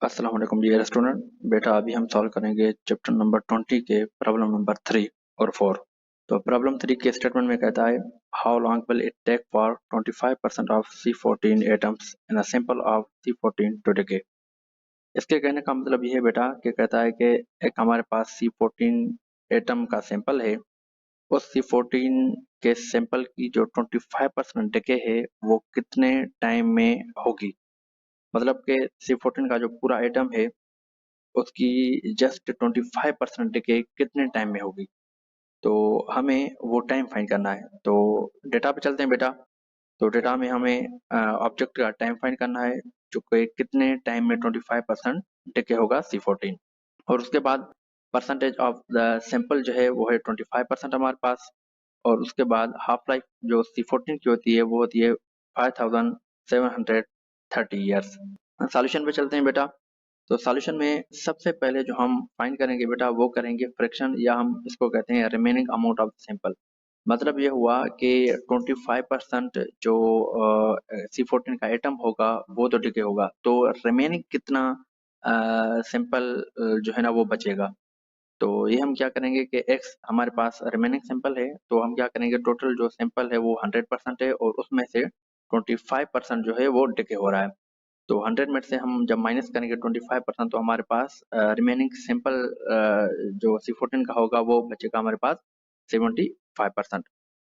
अस्सलाम वालेकुम dear student. बेटा अभी हम सॉल्व करेंगे चैप्टर नंबर 20 के प्रॉब्लम नंबर 3 और 4। तो प्रॉब्लम 3 के स्टेटमेंट में कहता है how long will it take for 25% of C14 atoms in a sample of C14 to decay. इसके कहने का मतलब ये है बेटा कि कहता है कि एक हमारे पास C14 एटम का सैंपल है। उस C14 के सैंपल की जो 25% डिके है वो कितने टाइम में होगी। मतलब कि C14 का जो पूरा एटम है उसकी जस्ट 25% डिके कितने टाइम में होगी। तो हमें वो टाइम फाइंड करना है। तो डेटा पे चलते हैं बेटा। तो डेटा में हमें ऑब्जेक्ट का टाइम फाइंड करना है जो कि कितने टाइम में 25% डिके होगा C14। और उसके बाद परसेंटेज ऑफ द सैंपल जो है वो है 25% हमारे पास। और उसके बाद हाफ लाइफ जो C14 की होती है वो होती है 5730 ईयर्स। सॉल्यूशन पे चलते हैं बेटा। तो सॉल्यूशन में सबसे पहले जो हम फाइंड करेंगे बेटा वो करेंगे फ्रैक्शन, या हम इसको कहते हैं रिमेनिंग अमाउंट ऑफ सैंपल। मतलब ये हुआ कि 25% जो C14 का एटम होगा वो तो डिके होगा, तो रिमेनिंग कितना सैंपल जो है ना वो बचेगा। तो ये हम क्या करेंगे कि x हमारे पास रिमेनिंग सैंपल है, तो हम क्या करेंगे टोटल जो सैंपल है वो 100% है और उसमें से 25% जो है वो डिके हो रहा है। तो 100 में से हम जब माइनस करेंगे 25% तो हमारे पास रिमेनिंग सिंपल जो C14 का होगा वो बचेगा हमारे पास 75%।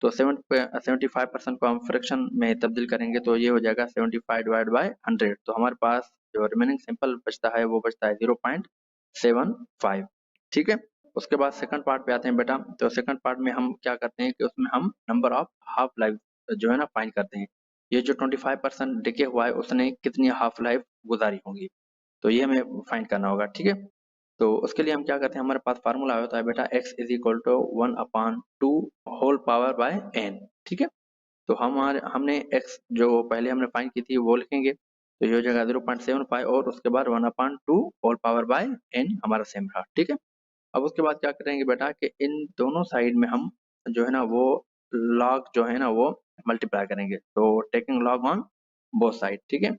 तो 75% को हम फ्रैक्शन में तब्दील करेंगे तो ये हो जाएगा 75 डिवाइड बाय 100। तो हमारे पास जो रिमेनिंग सिंपल बचता है वो बचता है 0.75। ठीक है। उसके बाद सेकंड पार्ट पे आते हैं बेटा। तो सेकंड पार्ट में हम क्या करते हैं कि उसमें हम नंबर ऑफ हाफ लाइफ जो है ना फाइंड करते हैं। ये जो 25% डिके हुआ है उसने कितनी हाफ लाइफ गुजारी होंगी, तो ये हमें फाइंड करना होगा। ठीक है। तो उसके लिए हम क्या करते हैं, हमारे पास फार्मूला होता है बेटा x is equal to 1/2 whole power by n। ठीक है। तो हमने x जो पहले हमने फाइंड की थी वो लिखेंगे, तो ये हो जाएगा 0.75 और उसके बाद 1/2 होल पावर बाय n हमारा सेम रहा। ठीक है। अब उसके बाद क्या करेंगे बेटा कि इन दोनों साइड में हम जो है ना वो लॉग जो है ना वो मल्टीप्लाई करेंगे, तो taking log on both side. ठीक है।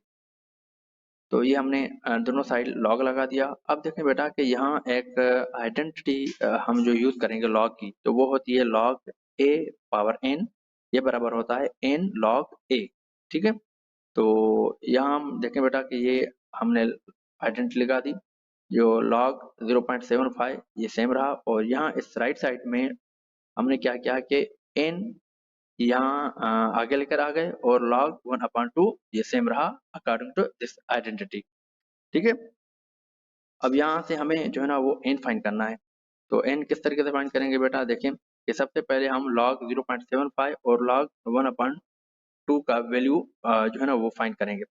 तो ये हमने दोनों साइड लॉग लगा दिया। अब देखें बेटा कि यहाँ एक आइडेंटिटी हम जो यूज करेंगे लॉग की, तो वो होती है लॉग ए पावर एन। ये बराबर होता है एन लॉग ए। ठीक है। तो यहाँ हम देखें बेटा कि ये हमने आइडेंटिटी लगा दी। जो लॉग 0.75 ये सेम रहा, और यहाँ इस राइट साइड में हमने क्या किया कि एन यहाँ आगे लेकर आ गए और log 1/2 ये सेम रहा अकॉर्डिंग टू दिस आइडेंटिटी। ठीक है। अब यहाँ से हमें जो है ना वो n फाइंड करना है। तो n किस तरीके से फाइंड करेंगे बेटा, देखें कि सबसे पहले हम log 0.75 और log 1/2 का वैल्यू जो है ना वो फाइंड करेंगे।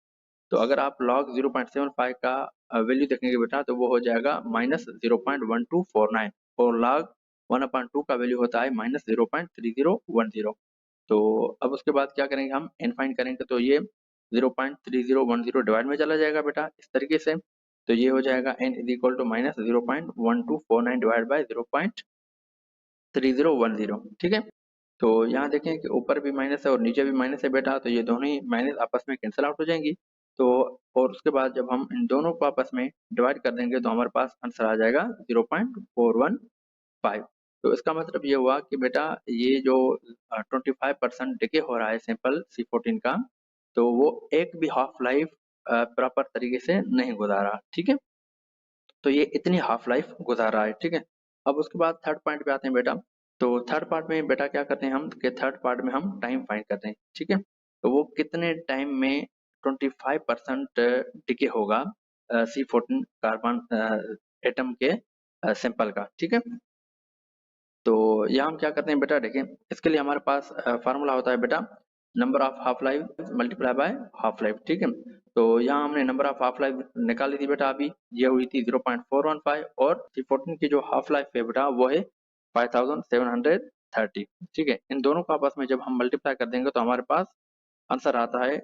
तो अगर आप log 0.75 का वैल्यू देखेंगे बेटा तो वो हो जाएगा -0.1249, और log 1/2 का वैल्यू होता है -0.3010। तो अब उसके बाद क्या करेंगे, हम n फाइंड करेंगे, तो ये 0.3010 डिवाइड में चला जाएगा बेटा इस तरीके से। तो ये हो जाएगा n is equal to -0.1249 divide by 0.3010। ठीक है। तो यहाँ देखें कि ऊपर भी माइनस है और नीचे भी माइनस है बेटा, तो ये दोनों ही माइनस आपस में कैंसिल आउट हो जाएंगी। तो और उसके बाद जब हम इन दोनों को आपस में डिवाइड कर देंगे तो हमारे पास आंसर आ जाएगा 0.415। तो इसका मतलब ये हुआ कि बेटा ये जो 25% डिके हो रहा है सैंपल C14 का, तो वो एक भी हाफ लाइफ प्रॉपर तरीके से नहीं गुजारा। ठीक है। तो ये इतनी हाफ लाइफ गुजार रहा है। ठीक है। अब उसके बाद थर्ड पॉइंट पे आते हैं बेटा। तो थर्ड पार्ट में बेटा क्या करते हैं हम कि थर्ड पार्ट में हम टाइम फाइंड करते हैं। ठीक है। तो वो कितने टाइम में 25% डिके होगा C14 कार्बन एटम के सैंपल का। ठीक है। तो यहाँ हम क्या करते हैं बेटा, देखें इसके लिए हमारे पास फार्मूला होता है बेटा number of half life multiply by half life. ठीक है। तो यहाँ हमने नंबर ऑफ हाफ लाइफ निकाली थी बेटा, अभी ये हुई थी 0.415, और C14 की जो हाफ लाइफ है बेटा वो है 5730। ठीक है। इन दोनों को आपस में जब हम मल्टीप्लाई कर देंगे तो हमारे पास आंसर आता है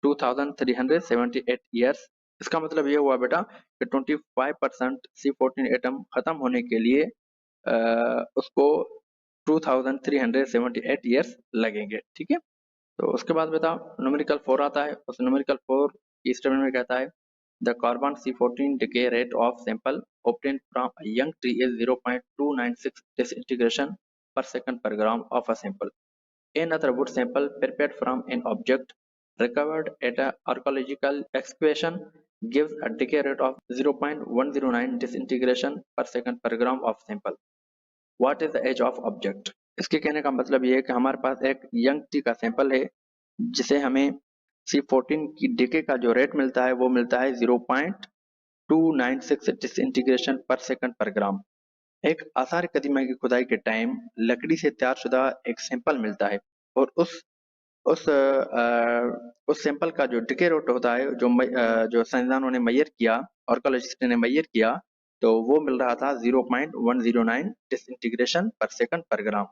2378 ईयर्स। इसका मतलब ये हुआ बेटा कि 25% C14 एटम खत्म होने के लिए उसको 2378 ईयर्स लगेंगे। ठीक है। तो उसके बाद बताओ न्यूमेरिकल 4 आता है। उस न्यूमेरिकल 4 की स्टेटमेंट में कहता है The carbon C14 decay rate of sample obtained from a young tree is 0.296 disintegration per second per gram of a sample. Another wood sample prepared from an object recovered at an archaeological excavation gives a decay rate of 0.109 disintegration per second per gram of sample. What is the age of object? इसके कहने का मतलब ये है कि हमारे पास एक young T का सैंपल है जिसे हमें C14 की डिके का जो रेट मिलता है वो मिलता है 0.296 डिसइंटीग्रेशन पर सेकंड पर ग्राम। एक आसार कदीमा की खुदाई के टाइम लकड़ी से तैयारशुदा एक सैंपल मिलता है और उस सैंपल का जो डिके रेट होता है जो साइंसदानों ने मेजर किया, आर्कियोलॉजिस्ट ने मेजर किया, तो वो मिल रहा था 0.109 डिसइंटीग्रेशन पर सेकंड पर ग्राम।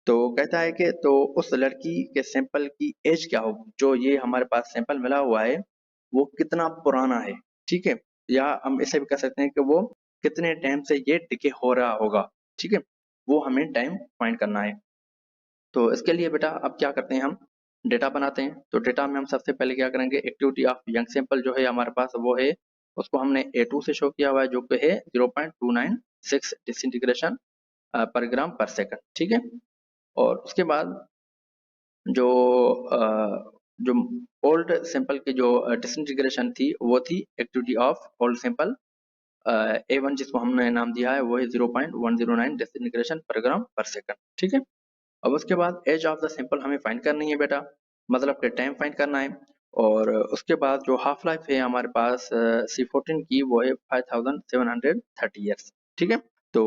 तो कहता है कि तो उस लड़की के सैंपल की एज क्या होगी, जो ये हमारे पास सैंपल मिला हुआ है वो कितना पुराना है, ठीक है, या हम ऐसे भी कह सकते हैं कि वो कितने टाइम से ये डिके हो रहा होगा, ठीक है, वो हमें टाइम फाइंड करना है। तो इसके लिए बेटा अब क्या करते हैं, हम डेटा बनाते हैं। तो डेटा में हम सबसे पहले क्या करेंगे, एक्टिविटी ऑफ यंग सैंपल जो है हमारे पास वो है, उसको हमने A2 से शो किया हुआ है जो कि है 0.296 डिसइंटीग्रेशन पर ग्राम पर सेकंड, ठीक है। और उसके बाद जो जो ओल्ड सैंपल की जो डिसइंटीग्रेशन थी वो थी activity of old sample A1 जिसको हमने नाम दिया है वो है 0.109 डिसइंटीग्रेशन पर ग्राम पर सेकंड, ठीक है। अब उसके बाद एज ऑफ द सैंपल हमें फाइंड करनी है बेटा, मतलब कि टाइम फाइंड करना है। और उसके बाद जो हाफ लाइफ है हमारे पास C14 की वो है 5730 ईयर्स, ठीक है। तो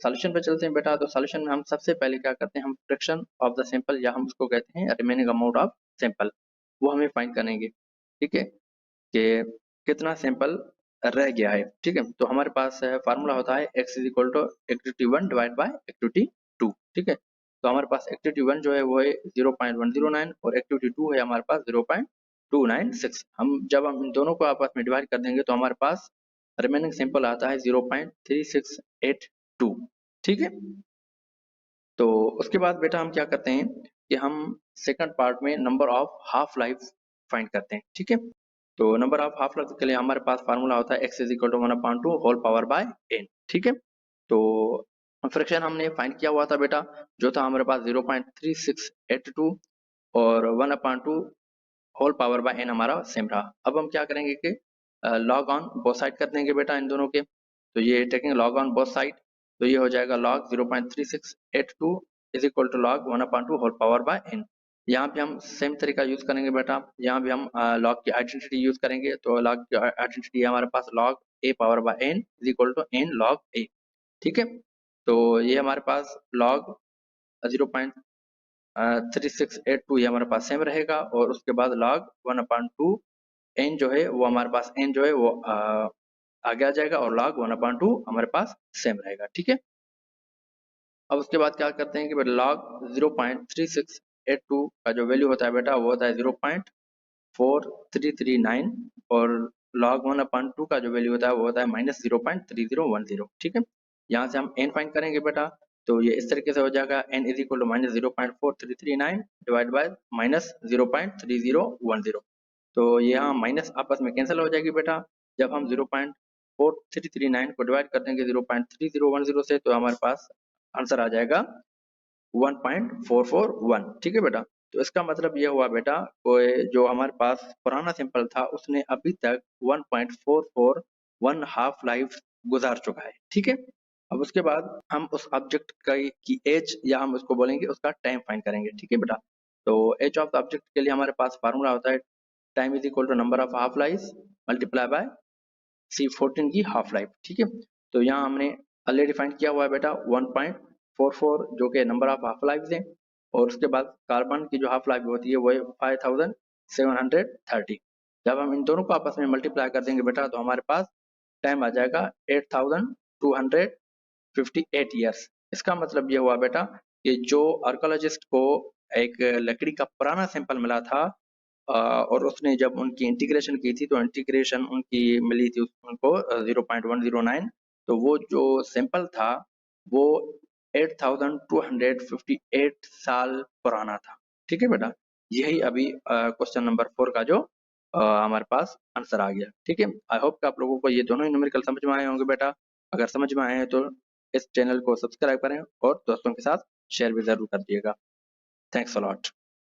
सॉल्यूशन पे चलते हैं बेटा। तो सॉल्यूशन में हम सबसे पहले क्या करते हैं, हम फ्रैक्शन ऑफ द सैंपल या हम उसको कहते हैं रिमेनिंग अमाउंट ऑफ सैंपल, वो हमें फाइंड करेंगे, ठीक है, कि कितना सैंपल रह गया है, ठीक है। तो हमारे पास फार्मूला होता है x is equal to activity 1 divide by activity 2, ठीक है। तो हमारे पास एक्टिविटी 1 जो है वो है 0.109 और एक्टिविटी 2 है हमारे पास 0.296। जब हम इन दोनों को आपस में डिवाइड कर देंगे तो हमारे पास रिमेनिंग सैंपल आता है 0.3682, ठीक है। तो उसके बाद बेटा हम क्या करते हैं कि हम सेकंड पार्ट में number of half life find करते हैं, ठीक है। तो नंबर ऑफ हाफ लाइफ के लिए हमारे पास फार्मूला होता है x is equal to 1/2 whole power by n, ठीक है। तो फ्रैक्शन हमने फाइंड किया हुआ था बेटा, जो था हमारे पास 0.3682 और 1/2 होल पावर बाय n हमारा सेम रहा। अब हम क्या करेंगे कि लॉग ऑन बोथ साइड कर देंगे बेटा इन दोनों के। तो ये taking log on both side, तो ये हो जाएगा log 0.3682 is equal to log 1/2 whole power by n। यहाँ पे हम सेम तरीका यूज करेंगे बेटा, यहाँ भी हम log की आइडेंटिटी यूज करेंगे। तो log की आइडेंटिटी है हमारे पास log a power by n is equal to n log a, ठीक है। तो ये हमारे पास log 0.3682 ये हमारे पास सेम रहेगा और उसके बाद log 1/2 n जो है वो हमारे पास n जो है वो आगे आ जाएगा और log 1/2 हमारे पास सेम रहेगा, ठीक है। अब उसके बाद क्या करते हैं कि log 0.3682 का जो वैल्यू होता है बेटा वो होता है 0.4339 और log 1/2 का जो वैल्यू होता है वो होता है -0.3010, ठीक है। यहाँ से हम n फाइंड करेंगे बेटा, तो ये इस तरीके से हो जाएगा n is equal to -0.4339 divide by -0.3010। तो यहाँ माइनस आपस में कैंसिल हो जाएगी बेटा। जब हम 0.4339 को डिवाइड कर देंगे 0.3010 से तो हमारे पास आंसर आ जाएगा 1.441, ठीक है बेटा। तो इसका मतलब ये हुआ बेटा कोई जो हमारे पास पुराना सैंपल था उसने अभी तक 1.441 हाफ लाइफ गुजार चुका है, ठीक है। अब उसके बाद हम उस ऑब्जेक्ट की एज या हम उसको बोलेंगे उसका टाइम फाइंड करेंगे, ठीक है बेटा। तो एज ऑफ द ऑब्जेक्ट के लिए हमारे पास फार्मूला होता है time is equal to number of half life multiply by C14 की हाफ लाइफ, ठीक है। तो यहाँ हमने ऑलरेडी फाइंड किया हुआ है बेटा 1.44 जो कि नंबर ऑफ हाफ लाइफ है और उसके बाद कार्बन की जो हाफ लाइफ होती है वो है 5730। जब हम इन दोनों को आपस में मल्टीप्लाई कर देंगे बेटा तो हमारे पास टाइम आ जाएगा 8258 ईयर्स। इसका मतलब ये हुआ बेटा कि जो आर्कोलॉजिस्ट को एक लकड़ी का पुराना सैंपल मिला था और उसने जब उनकी इंटीग्रेशन की थी तो इंटीग्रेशन उनकी मिली थी उनको 0.109, तो वो जो सैंपल था वो 8258 साल पुराना था, ठीक है बेटा। यही अभी क्वेश्चन नंबर 4 का जो हमारे पास आंसर आ गया। ठीक है, आई होप कि आप लोगों को ये दोनों ही न्यूमेरिकल समझ में आए होंगे बेटा। अगर समझ में आए हैं तो इस चैनल को सब्सक्राइब करें और दोस्तों के साथ शेयर भी जरूर कर दिएगा। Thanks a lot.